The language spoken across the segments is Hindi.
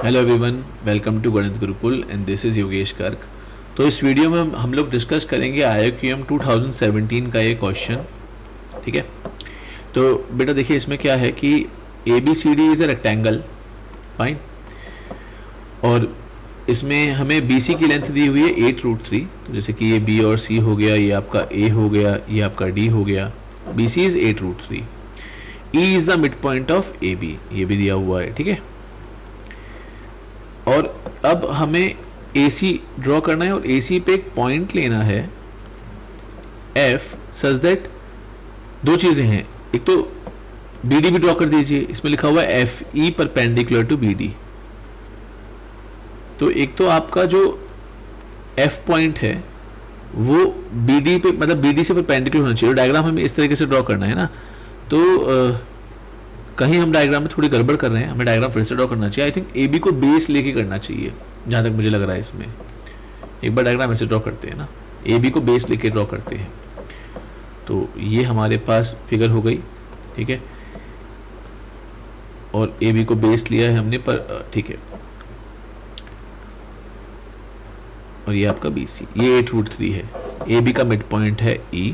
हेलो एवरीवन, वेलकम टू गणित Gurukul and this is Yogesh Garg. तो इस वीडियो में हम लोग डिस्कस करेंगे IIQM 2017 का ये क्वेश्चन। ठीक है, तो बेटा देखिए इसमें क्या है कि ABCD is a rectangle, fine, और इसमें हमें BC की लेंथ दी हुई है 8√3। तो जैसे कि ये B और C हो गया, ये आपका A हो गया, ये आपका D हो गया। BC is 8√3। E is the mid point of AB, ये भी दिया हुआ है। ठीक है, और अब हमें AC ड्रॉ करना है और AC पे एक पॉइंट लेना है F सच दैट दो चीज़ें हैं। एक तो BD भी ड्रॉ कर दीजिए, इसमें लिखा हुआ है FE परपेंडिकुलर टू BD। तो एक तो आपका जो F पॉइंट है वो BD पे, मतलब BD से परपेंडिकुलर होना चाहिए। डायग्राम हमें इस तरीके से ड्रॉ करना है ना, तो कहीं हम डायग्राम में थोड़ी गड़बड़ कर रहे हैं, हमें डायग्राम फिर से ड्रॉ करना चाहिए। आई थिंक AB को बेस लेके करना चाहिए, जहाँ तक मुझे लग रहा है। इसमें एक बार डायग्राम ऐसे ड्रॉ करते हैं ना, AB को बेस लेके ड्रॉ करते हैं। तो ये हमारे पास फिगर हो गई, ठीक है, और AB को बेस लिया है हमने, पर ठीक है। और ये आपका BC, ये 8√3 है। AB का मिड पॉइंट है E।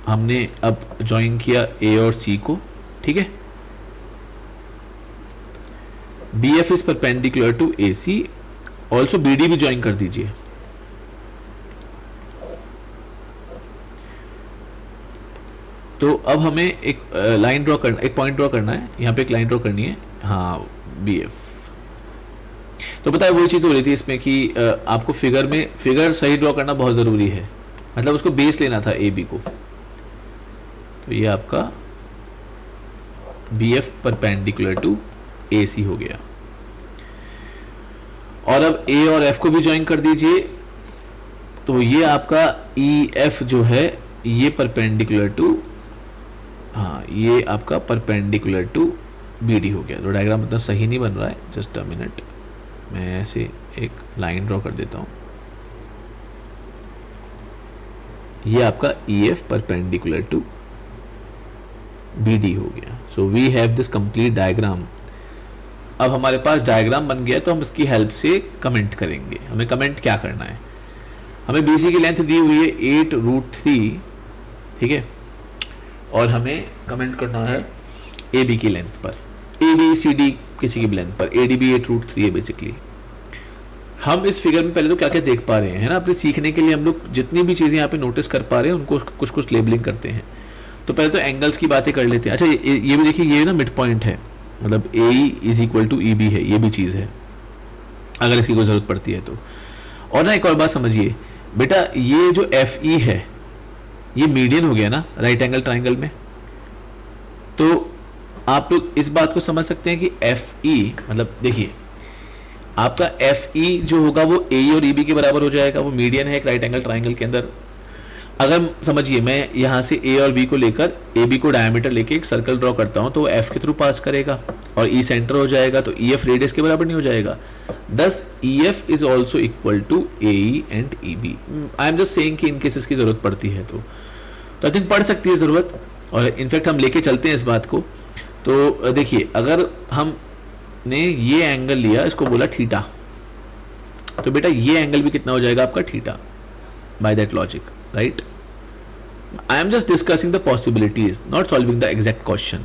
हमने अब ज्वाइन किया A और C को, ठीक है। BF is perpendicular to AC, also BD भी ज्वाइन कर दीजिए। तो अब हमें एक लाइन ड्रॉ करना, एक पॉइंट ड्रॉ करना है, यहाँ पे एक लाइन ड्रॉ करनी है, हाँ BF। तो पता है वही चीज़ हो रही थी इसमें कि आपको फिगर में फिगर सही ड्रॉ करना बहुत ज़रूरी है, मतलब उसको बेस लेना था AB को। तो ये आपका BF परपेंडिकुलर टू AC हो गया। और अब A और F को भी ज्वाइन कर दीजिए। तो ये आपका EF जो है ये परपेंडिकुलर टू, हाँ ये आपका परपेंडिकुलर टू BD हो गया। तो डायग्राम इतना सही नहीं बन रहा है, जस्ट अ मिनट, मैं ऐसे एक लाइन ड्रॉ कर देता हूँ। ये आपका EF परपेंडिकुलर टू BD हो गया। So we have this complete diagram. अब हमारे पास डायग्राम बन गया, तो हम इसकी हेल्प से कमेंट करेंगे। हमें कमेंट क्या करना है, हमें BC की लेंथ दी हुई है 8√3, ठीक है, और हमें कमेंट करना है AB की लेंथ पर, ABCD किसी की भी लेंथ पर। AD भी 8√3 है बेसिकली। हम इस फिगर में पहले तो क्या क्या देख पा रहे हैं, है ना, अपने सीखने के लिए हम लोग जितनी भी चीज़ें यहाँ पे नोटिस कर पा रहे हैं उनको कुछ कुछ लेबलिंग करते हैं। तो पहले तो एंगल्स की बातें कर लेते हैं। अच्छा ये भी देखिए, ये ना मिड पॉइंट है, मतलब AE is equal to EB है, ये भी चीज़ है अगर इसकी कोई ज़रूरत पड़ती है तो। और ना एक और बात समझिए बेटा, ये जो FE है ये मीडियन हो गया ना राइट एंगल ट्राइंगल में। तो आप लोग इस बात को समझ सकते हैं कि FE, मतलब देखिए आपका FE जो होगा वो AE और EB के बराबर हो जाएगा, वो मीडियन है एक राइट एंगल ट्राइंगल के अंदर। अगर समझिए मैं यहाँ से A और B को लेकर AB को डायमीटर लेके एक सर्कल ड्रॉ करता हूँ, तो वो F के थ्रू पास करेगा और E सेंटर हो जाएगा, तो EF रेडियस के बराबर नहीं हो जाएगा। Thus EF is also equal to AE and EB। I am just saying कि इन केसेस की जरूरत पड़ती है तो आई थिंक पड़ सकती है ज़रूरत, और इनफैक्ट हम लेके चलते हैं इस बात को। तो देखिए अगर हमने ये एंगल लिया, इसको बोला थीटा, तो बेटा ये एंगल भी कितना हो जाएगा आपका theta, by that logic, right? I am just discussing the possibilities, not solving the exact question.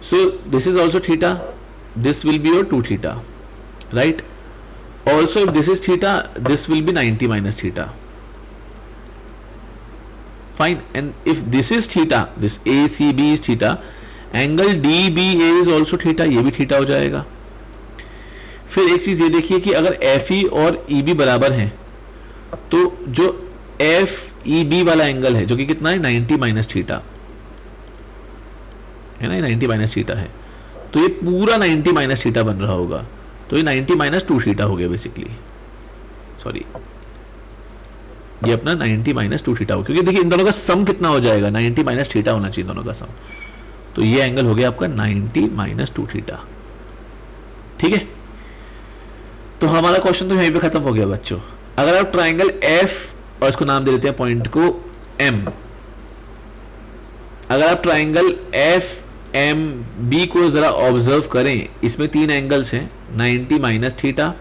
So this is also theta, this will be your 2 theta, right? Also if this is theta, this will be 90 minus theta, fine. And if this is theta, this ACB is theta, angle DBA is also theta, ये भी theta हो जाएगा। फिर एक चीज़ ये देखिए कि अगर FE और EB बराबर हैं, तो जो FEB वाला एंगल है जो कि कितना है 90 माइनस थीटा है ना, ये 90 माइनस थीटा है, तो ये पूरा 90 माइनस थीटा बन रहा होगा। तो ये 90 माइनस 2 थीटा हो गया बेसिकली, सॉरी ये अपना 90 माइनस 2 थीटा हो, क्योंकि देखिए इन दोनों का सम कितना हो जाएगा, 90 माइनस थीटा होना चाहिए दोनों का सम। तो ये एंगल हो गया आपका 90 माइनस 2 थीटा, ठीक है। तो हमारा क्वेश्चन तो यहीं पे खत्म हो गया बच्चों। अगर आप ट्राइंगल F और इसको नाम दे देते हैं पॉइंट को M, अगर आप ट्राइंगल एम बी को ज़रा ऑब्जर्व करें, इसमें 3 एंगल्स हैं, 90 माइनस थीटा,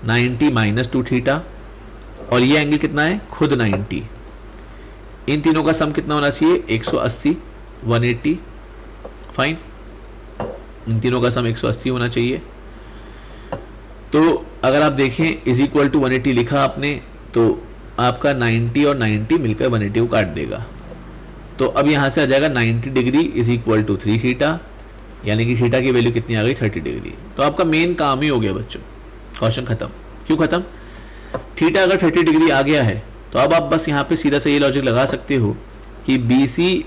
90 माइनस 2 थीटा, और ये एंगल कितना है, खुद 90। इन तीनों का सम कितना होना चाहिए, 180, 180, फाइन। इन तीनों का सम 180 होना चाहिए। तो अगर आप देखें इज इक्वल टू 180 लिखा आपने, तो आपका 90 और 90 मिलकर 180 को काट देगा। तो अब यहाँ से आ जाएगा 90 degree is equal to 3 theta, यानी कि थीटा की वैल्यू कितनी आ गई, 30 डिग्री। तो आपका मेन काम ही हो गया बच्चों, क्वेश्चन खत्म। क्यों खत्म, थीटा अगर 30 डिग्री आ गया है तो अब आप बस यहाँ पे सीधा से ये लॉजिक लगा सकते हो कि B C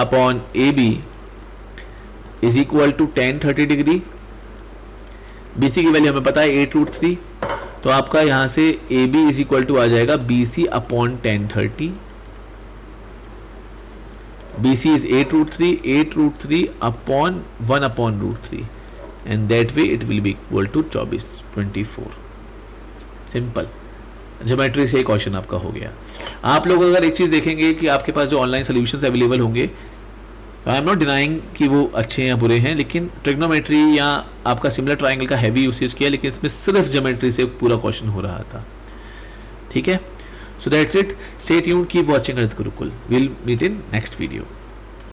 upon A B is equal to ten 30 degree. B C की वैल्यू हमें पता है 8√3, तो आपका यहाँ से A B is equal to आ जाएगा B C upon 1030। B C is 8√3 upon 1/√3 and that way it will be equal to 24। Simple geometry से क्वेश्चन आपका हो गया। आप लोग अगर एक चीज़ देखेंगे कि आपके पास जो ऑनलाइन सोल्यूशंस अवेलेबल होंगे, आई एम नॉट डिनाइंग कि वो अच्छे या बुरे हैं, लेकिन ट्रिग्नोमेट्री या आपका सिमिलर ट्राइंगल का हैवी यूसेज किया, लेकिन इसमें सिर्फ ज्योमेट्री से पूरा क्वेश्चन हो रहा था। ठीक है, so that's it, stay tuned, keep watching Arth Gurukul, will meet in next video.